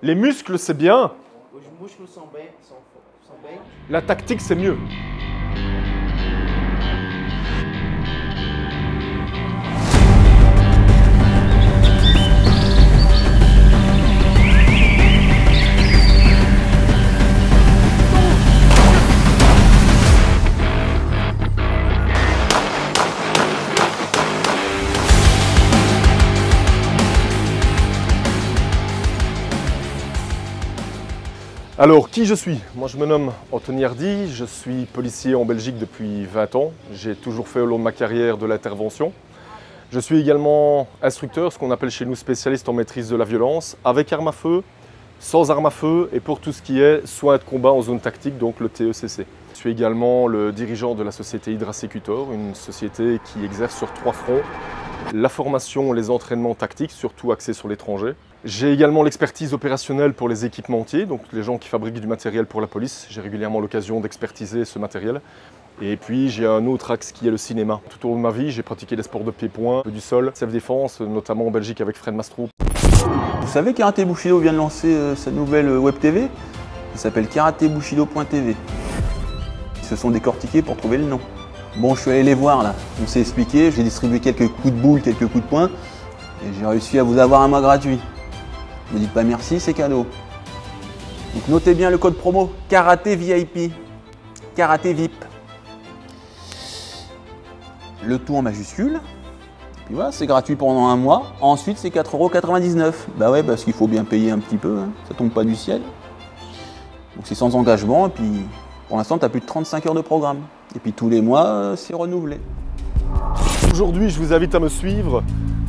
Les muscles, c'est bien. Os músculos são bem. La tactique, c'est mieux. Alors, qui je suis? Moi, je me nomme Anthony Hardy, je suis policier en Belgique depuis 20 ans. J'ai toujours fait au long de ma carrière de l'intervention. Je suis également instructeur, ce qu'on appelle chez nous spécialiste en maîtrise de la violence, avec arme à feu, sans arme à feu et pour tout ce qui est soins de combat en zone tactique, donc le TECC. Je suis également le dirigeant de la société Hydra Secutor, une société qui exerce sur 3 fronts. La formation, les entraînements tactiques, surtout axés sur l'étranger. J'ai également l'expertise opérationnelle pour les équipementiers, donc les gens qui fabriquent du matériel pour la police. J'ai régulièrement l'occasion d'expertiser ce matériel. Et puis j'ai un autre axe qui est le cinéma. Tout au long de ma vie, j'ai pratiqué des sports de pied-point, du sol, self-défense, notamment en Belgique avec Fred Mastro. Vous savez Karaté Bushido vient de lancer sa nouvelle web TV? Ça s'appelle karatebushido.tv. Ils se sont décortiqués pour trouver le nom. Bon, je suis allé les voir là, on s'est expliqué, j'ai distribué quelques coups de boule, quelques coups de poing, et j'ai réussi à vous avoir un mois gratuit. Ne me dites pas merci, c'est cadeau. Donc notez bien le code promo Karaté VIP, Karaté VIP. Le tout en majuscule. Puis voilà, c'est gratuit pendant un mois. Ensuite, c'est 4,99 €. Bah ouais, parce qu'il faut bien payer un petit peu, hein. Ça tombe pas du ciel. Donc c'est sans engagement, et puis pour l'instant, tu as plus de 35 heures de programme. Et puis tous les mois, c'est renouvelé. Aujourd'hui, je vous invite à me suivre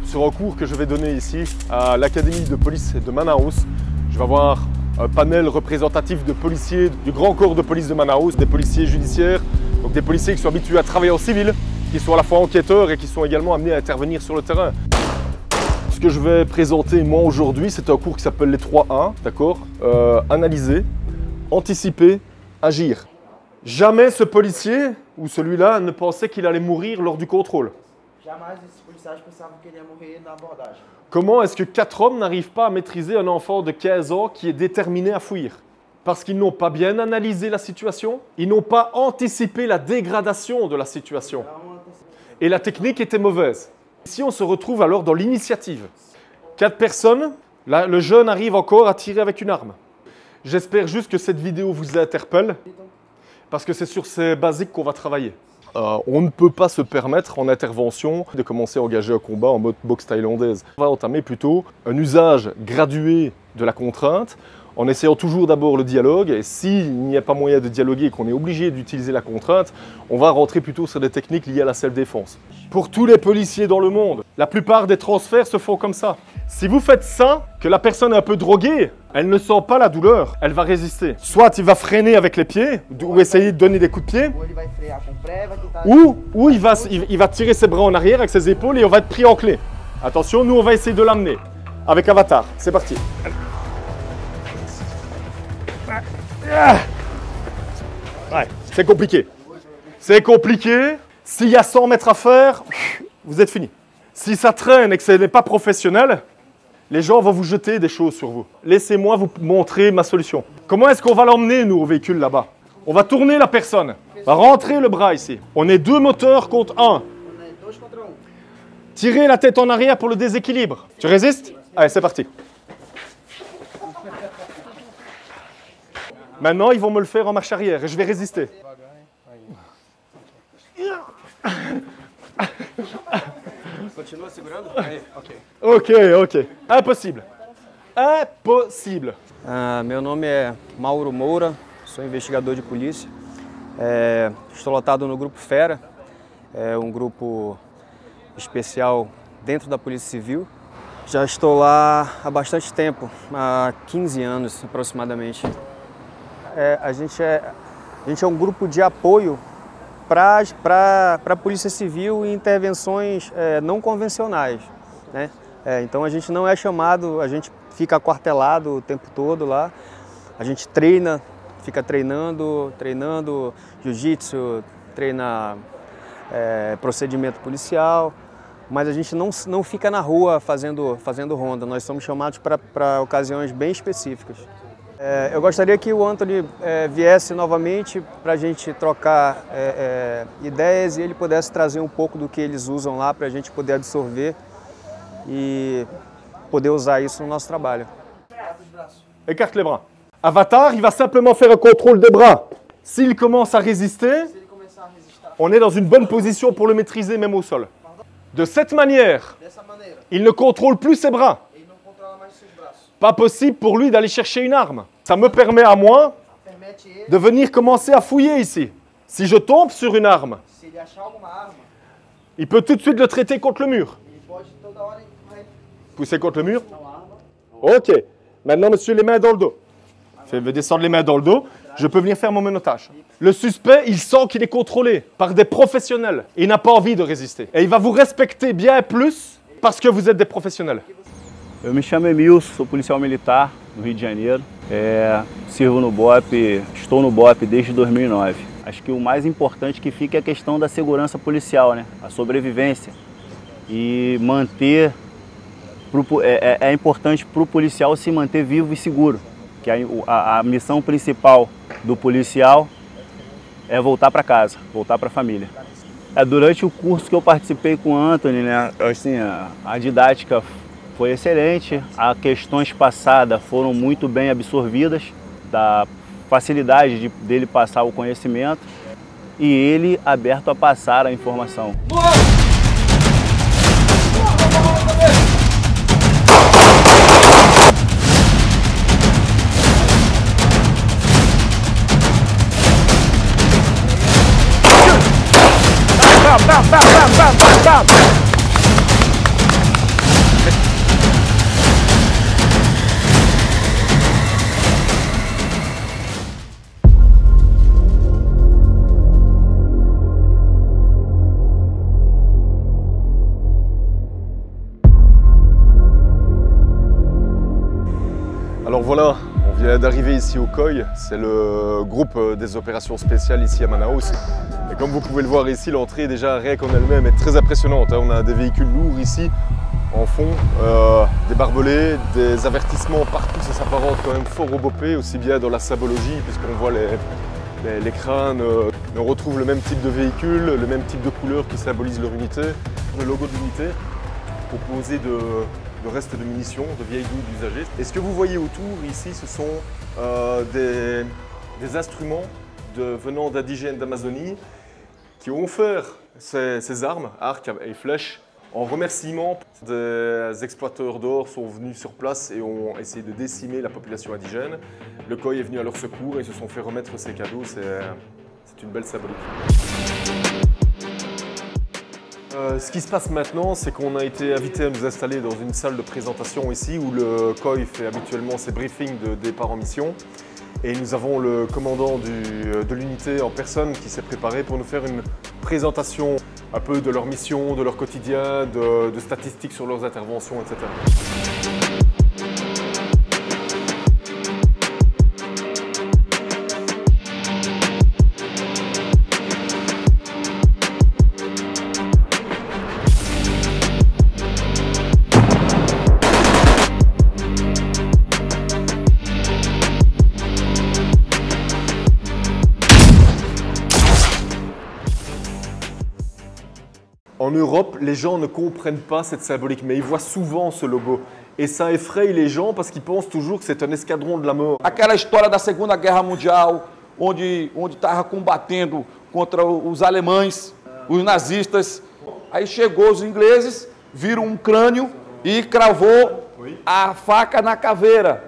sur un cours que je vais donner ici à l'Académie de police de Manaus. Je vais avoir un panel représentatif de policiers du grand corps de police de Manaus, des policiers judiciaires, donc des policiers qui sont habitués à travailler en civil, qui sont à la fois enquêteurs et qui sont également amenés à intervenir sur le terrain. Ce que je vais présenter moi aujourd'hui, c'est un cours qui s'appelle les 3A, d'accord? Analyser, anticiper, agir. Jamais ce policier ou celui-là ne pensait qu'il allait mourir lors du contrôle. Jamais esses policiais pensavam que ele ia morrer na abordagem. Comment est-ce que 4 hommes n'arrivent pas à maîtriser un enfant de 15 ans qui est déterminé à fuir? Parce qu'ils n'ont pas bien analysé la situation, ils n'ont pas anticipé la dégradation de la situation. Et la technique était mauvaise. Ici, on se retrouve alors dans l'initiative. 4 personnes, là, le jeune arrive encore à tirer avec une arme. J'espère juste que cette vidéo vous interpelle, parce que c'est sur ces basiques qu'on va travailler. On ne peut pas se permettre en intervention de commencer à engager un combat en mode boxe thaïlandaise. On va entamer plutôt un usage gradué de la contrainte, en essayant toujours d'abord le dialogue, et s'il n'y a pas moyen de dialoguer et qu'on est obligé d'utiliser la contrainte, on va rentrer plutôt sur des techniques liées à la self-défense. Pour tous les policiers dans le monde, la plupart des transferts se font comme ça. Si vous faites ça, que la personne est un peu droguée, elle ne sent pas la douleur, elle va résister. Soit il va freiner avec les pieds, ou essayer de donner des coups de pied, ou il va tirer ses bras en arrière avec ses épaules et on va être pris en clé. Attention, nous on va essayer de l'amener avec Avatar. C'est parti. Ouais, c'est compliqué. C'est compliqué. S'il y a 100 mètres à faire, vous êtes fini. Si ça traîne et que ce n'est pas professionnel, les gens vont vous jeter des choses sur vous. Laissez-moi vous montrer ma solution. Comment est-ce qu'on va l'emmener, nous, au véhicule là-bas? On va tourner la personne. On va rentrer le bras ici. On est 2 moteurs contre 1. Tirez la tête en arrière pour le déséquilibre. Tu résistes? Allez, c'est parti. Maintenant, ils vont me le faire en marche arrière et je vais résister. Continua segurando? Ok. Ok. Impossible. Impossible. Meu nome é Mauro Moura, sou investigador de polícia. Estou lotado no Grupo Fera, um grupo especial dentro da Polícia Civil. Já estou lá há bastante tempo, há 15 anos aproximadamente. A gente é um grupo de apoio para a Polícia Civil em intervenções não convencionais, né? Então a gente não é chamado, a gente fica aquartelado o tempo todo lá, a gente treina, fica treinando jiu-jitsu, treina procedimento policial, mas a gente não fica na rua fazendo ronda, nós somos chamados para ocasiões bem específicas. Eu gostaria que o Anthony viesse novamente para a gente trocar ideias e ele pudesse trazer um pouco do que eles usam lá para a gente poder absorver e poder usar isso no nosso trabalho. Écarte les bras. Avatar, il va simplement faire un contrôle des bras. S'il commence à résister, on est dans une bonne position pour le maîtriser même au sol. De cette manière, il ne contrôle plus ses bras. Pas possible pour lui d'aller chercher une arme. Ça me permet à moi de venir commencer à fouiller ici. Si je tombe sur une arme, il peut tout de suite le traiter contre le mur. Pousser contre le mur. Ok. Maintenant, monsieur, les mains dans le dos. Fais-le descendre les mains dans le dos. Je peux venir faire mon menottage. Le suspect, il sent qu'il est contrôlé par des professionnels. Il n'a pas envie de résister. Et il va vous respecter bien plus parce que vous êtes des professionnels. Eu me chamo Emilson, sou policial militar no Rio de Janeiro. Sirvo no BOP, estou no BOP desde 2009. Acho que o mais importante que fica é a questão da segurança policial, né? A sobrevivência. E manter... É importante para o policial se manter vivo e seguro. Que a missão principal do policial é voltar para casa, voltar para a família. Durante o curso que eu participei com o Anthony, né, assim, a didática foi excelente, as questões passadas foram muito bem absorvidas, da facilidade dele passar o conhecimento e ele aberto a passar a informação. Alors voilà, on vient d'arriver ici au COI, c'est le groupe des opérations spéciales ici à Manaus. Et comme vous pouvez le voir ici, l'entrée déjà rien qu'en elle-même est très impressionnante. On a des véhicules lourds ici, en fond, des barbelés, des avertissements partout, ça s'apparente quand même fort au BOP, aussi bien dans la symbologie, puisqu'on voit les crânes. On retrouve le même type de véhicule, le même type de couleur qui symbolise leur unité. Le logo de l'unité, composé de restes de munitions, de vieilles douilles d'usagers. Et ce que vous voyez autour ici, ce sont des instruments venant d'indigènes d'Amazonie qui ont offert ces armes, arcs et flèches, en remerciement. Des exploiteurs d'or sont venus sur place et ont essayé de décimer la population indigène. Le COI est venu à leur secours et ils se sont fait remettre ces cadeaux. C'est une belle symbolique. Ce qui se passe maintenant, c'est qu'on a été invité à nous installer dans une salle de présentation ici où le COI fait habituellement ses briefings de départ en mission. Et nous avons le commandant de l'unité en personne qui s'est préparé pour nous faire une présentation un peu de leur mission, de leur quotidien, de statistiques sur leurs interventions, etc. En Europe, les gens ne comprennent pas cette symbolique, mais ils voient souvent ce logo. Et ça effraie les gens parce qu'ils pensent toujours que c'est un escadron de la mort. Aquela história da Segunda Guerra Mundial, onde estava combatendo contra os alemães, os nazistas. Aí chegou os ingleses, viram um crânio e cravou a faca na caveira,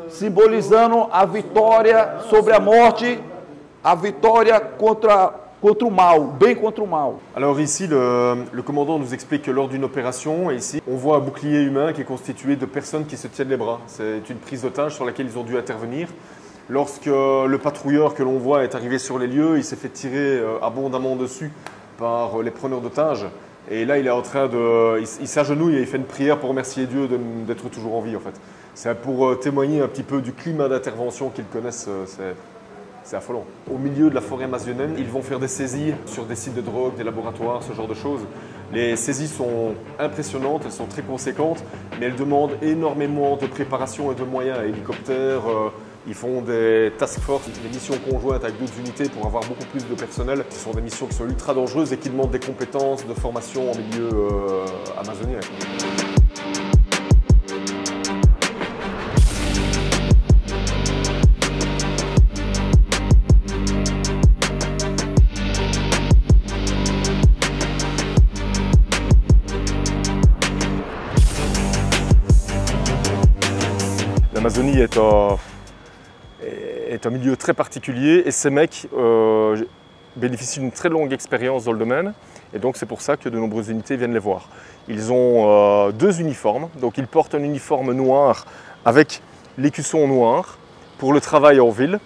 simbolizando a vitória sobre a morte, a vitória contra o mal, bem contra o mal. Alors ici, le commandant nous explique que lors d'une opération, ici, on voit un bouclier humain qui est constitué de personnes qui se tiennent les bras. C'est une prise d'otage sur laquelle ils ont dû intervenir. Lorsque le patrouilleur que l'on voit est arrivé sur les lieux, il s'est fait tirer abondamment dessus par les preneurs d'otages. Et là, il est en train de... Il s'agenouille et il fait une prière pour remercier Dieu d'être toujours en vie, en fait. C'est pour témoigner un petit peu du climat d'intervention qu'ils connaissent. C'est affolant. Au milieu de la forêt amazonienne, ils vont faire des saisies sur des sites de drogue, des laboratoires, ce genre de choses. Les saisies sont impressionnantes, elles sont très conséquentes, mais elles demandent énormément de préparation et de moyens. Hélicoptères, ils font des task force, des missions conjointes avec d'autres unités pour avoir beaucoup plus de personnel. Ce sont des missions qui sont ultra dangereuses et qui demandent des compétences de formation en milieu amazonien. L'Amazonie est un milieu très particulier et ces mecs bénéficient d'une très longue expérience dans le domaine et donc c'est pour ça que de nombreuses unités viennent les voir. Ils ont 2 uniformes, donc ils portent un uniforme noir avec l'écusson noir pour le travail en ville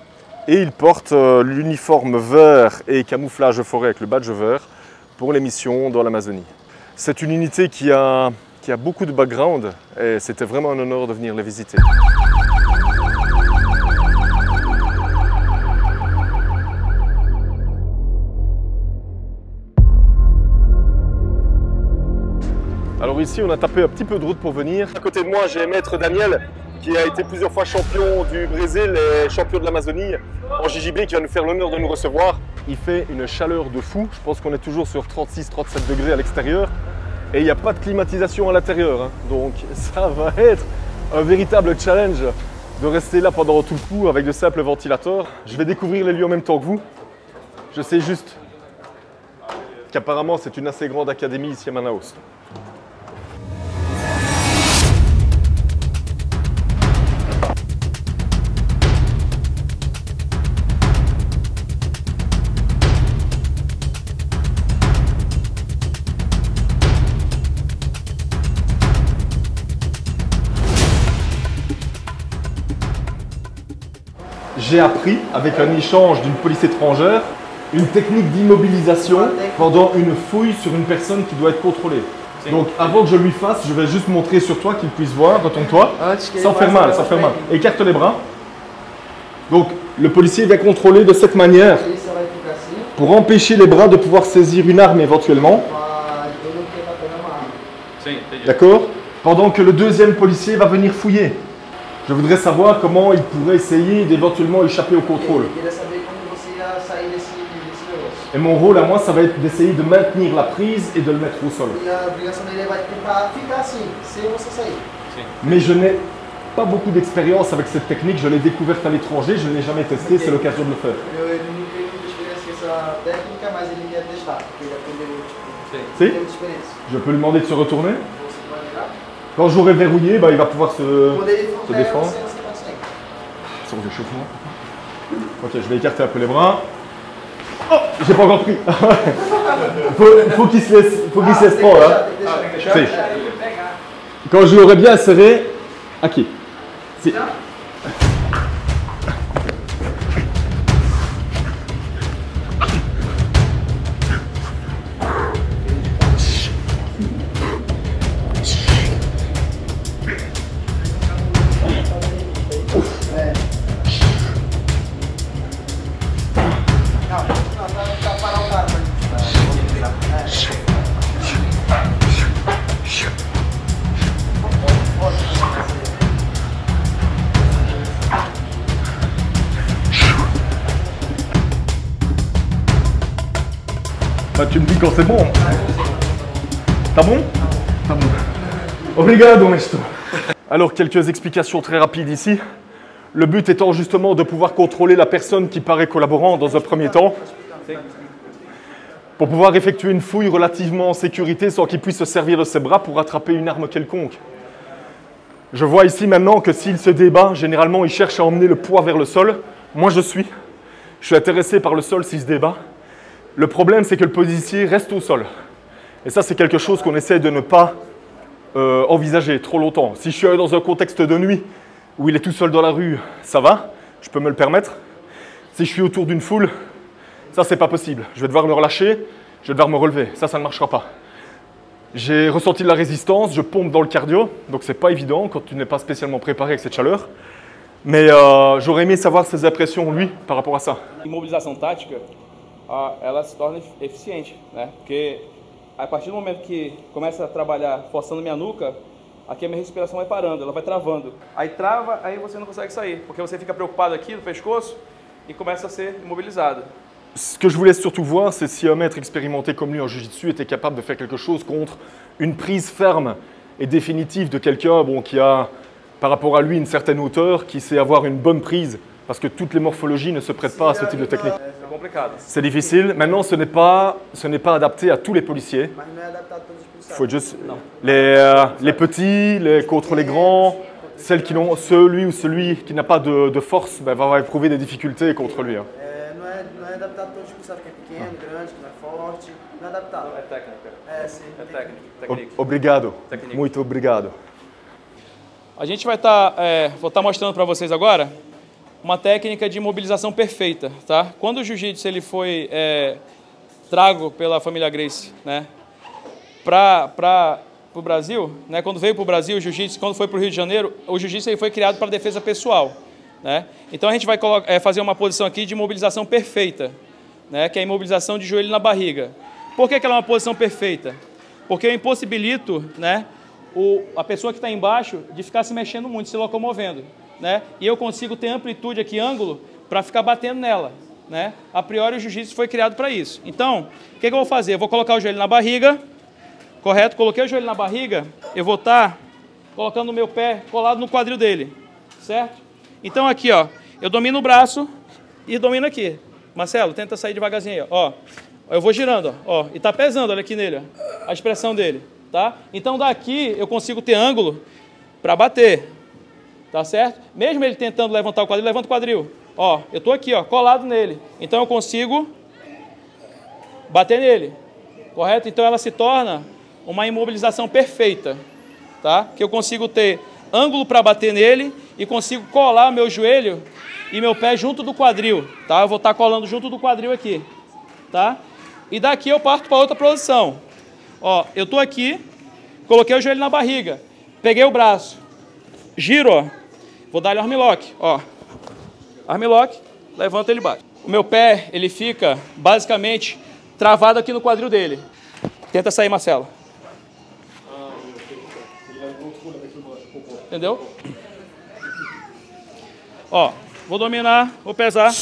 et ils portent l'uniforme vert et camouflage forêt avec le badge vert pour les missions dans l'Amazonie. C'est une unité qui a beaucoup de background et c'était vraiment un honneur de venir les visiter. Alors ici, on a tapé un petit peu de route pour venir. À côté de moi, j'ai Maître Daniel, qui a été plusieurs fois champion du Brésil et champion de l'Amazonie en JJB, qui va nous faire l'honneur de nous recevoir. Il fait une chaleur de fou. Je pense qu'on est toujours sur 36-37 degrés à l'extérieur. Et il n'y a pas de climatisation à l'intérieur. Donc ça va être un véritable challenge de rester là pendant tout le coup avec de simples ventilateurs. Je vais découvrir les lieux en même temps que vous. Je sais juste qu'apparemment c'est une assez grande académie ici à Manaus. J'ai appris, avec un échange d'une police étrangère, une technique d'immobilisation pendant une fouille sur une personne qui doit être contrôlée. Donc avant que je lui fasse, je vais juste montrer sur toi qu'il puisse voir, retourne-toi, sans faire mal, sans faire mal. Écarte les bras. Donc le policier va contrôler de cette manière pour empêcher les bras de pouvoir saisir une arme éventuellement. D'accord? Pendant que le deuxième policier va venir fouiller. Je voudrais savoir comment il pourrait essayer d'éventuellement échapper au contrôle. Et mon rôle à moi, ça va être d'essayer de maintenir la prise et de le mettre au sol. Mais je n'ai pas beaucoup d'expérience avec cette technique, je l'ai découverte à l'étranger, je ne l'ai jamais testée, c'est l'occasion de le faire. Si? Je peux lui demander de se retourner? Quand j'aurai verrouillé, bah, il va pouvoir se défendre. Sur l'échauffement. Ok, je vais écarter un peu les bras. Oh, j'ai pas encore pris. faut qu'il se laisse prendre. Hein. Quand je l'aurai bien serré, ok. Si. Bah, tu me dis quand c'est bon. T'as bon? T'as bon. Obrigado, maestro. Alors, quelques explications très rapides ici. Le but étant justement de pouvoir contrôler la personne qui paraît collaborant dans un premier temps, pour pouvoir effectuer une fouille relativement en sécurité sans qu'il puisse se servir de ses bras pour attraper une arme quelconque. Je vois ici maintenant que s'il se débat, généralement il cherche à emmener le poids vers le sol. Moi je suis intéressé par le sol s'il se débat. Le problème c'est que le policier reste au sol. Et ça c'est quelque chose qu'on essaie de ne pas envisager trop longtemps. Si je suis dans un contexte de nuit, où il est tout seul dans la rue, ça va, je peux me le permettre. Si je suis autour d'une foule, ça c'est pas possible. Je vais devoir me relâcher, je vais devoir me relever. Ça ne marchera pas. J'ai ressenti de la résistance, je pompe dans le cardio, donc c'est pas évident quand tu n'es pas spécialement préparé avec cette chaleur. Mais j'aurais aimé savoir ses impressions, lui, par rapport à ça. Imobilização tática, ela se torna eficiente, né? Porque a partir do momento que começa a trabalhar forçando minha nuca, aqui a minha respiração vai parando, ela vai travando. Aí trava, aí você não consegue sair, porque você fica preocupado aqui no pescoço e começa a ser imobilizado. Ce que je voulais surtout voir, c'est si un maître expérimenté comme lui en jiu-jitsu était capable de faire quelque chose contre une prise ferme et définitive de quelqu'un qui a, par rapport à lui, une certaine hauteur, qui sait avoir une bonne prise, parce que toutes les morphologies ne se prêtent pas à ce type de technique. É complicado. C'est difficile. Maintenant, ce n'est pas adapté à tous les policiers. Mas não é adaptado a todos os Il policiais. faut juste les petits, contre les grands, celui ou celui qui n'a pas de force va éprouver des difficultés contre lui. Hein. Não é adaptado a todos os policiais, que é pequeno, grande, que não é forte. Não é adaptado. É técnica. É, sim. É técnica. Obrigado. Técnica. Muito obrigado. A gente vai vou estar mostrando para vocês agora uma técnica de imobilização perfeita, tá? Quando o jiu-jitsu ele foi trago pela família Gracie, né, para o Brasil, né, quando veio para o Brasil o jiu-jitsu, quando foi para o Rio de Janeiro, o jiu-jitsu ele foi criado para defesa pessoal, né? Então a gente vai fazer uma posição aqui de imobilização perfeita, né, que é a imobilização de joelho na barriga. Por que ela é uma posição perfeita? Porque eu impossibilito, né, a pessoa que está embaixo de ficar se mexendo muito, se locomovendo, né? E eu consigo ter amplitude aqui, ângulo, para ficar batendo nela, né? A priori o jiu-jitsu foi criado para isso. Então, o que eu vou fazer? Eu vou colocar o joelho na barriga, correto? Coloquei o joelho na barriga, eu vou estar colocando o meu pé colado no quadril dele, certo? Então aqui, ó, eu domino o braço e domino aqui. Marcelo, tenta sair devagarzinho aí, ó. Eu vou girando, ó, e tá pesando, olha aqui nele, ó, a expressão dele, tá? Então daqui eu consigo ter ângulo para bater, tá certo? Mesmo ele tentando levantar o quadril, levanta o quadril. Ó, eu tô aqui, ó, colado nele. Então eu consigo bater nele, correto? Então ela se torna uma imobilização perfeita, tá? Que eu consigo ter ângulo para bater nele e consigo colar meu joelho e meu pé junto do quadril, tá? Eu vou estar colando junto do quadril aqui, tá? E daqui eu parto para outra posição. Ó, eu tô aqui, coloquei o joelho na barriga, peguei o braço, giro, ó, vou dar-lhe armlock, ó, armlock, levanto ele bate. O meu pé, ele fica basicamente travado aqui no quadril dele. Tenta sair, Marcelo. Entendeu? Ó, vou dominar, vou pesar.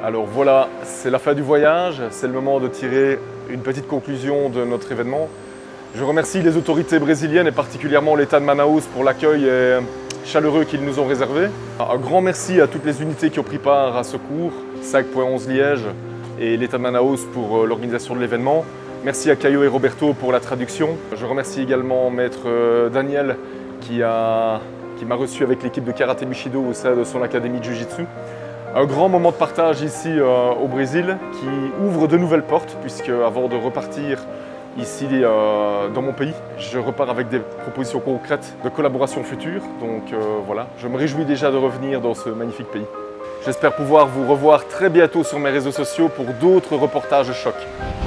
Alors voilà, c'est la fin du voyage, c'est le moment de tirer une petite conclusion de notre événement. Je remercie les autorités brésiliennes et particulièrement l'État de Manaus pour l'accueil chaleureux qu'ils nous ont réservé. Un grand merci à toutes les unités qui ont pris part à ce cours, SAG.11 Liège et l'État de Manaus pour l'organisation de l'événement. Merci à Caio et Roberto pour la traduction. Je remercie également Maître Daniel qui m'a reçu avec l'équipe de Karaté Bushido au sein de son académie de Jiu-Jitsu. Un grand moment de partage ici au Brésil qui ouvre de nouvelles portes puisque avant de repartir ici dans mon pays, je repars avec des propositions concrètes de collaboration future. Donc voilà, je me réjouis déjà de revenir dans ce magnifique pays. J'espère pouvoir vous revoir très bientôt sur mes réseaux sociaux pour d'autres reportages chocs.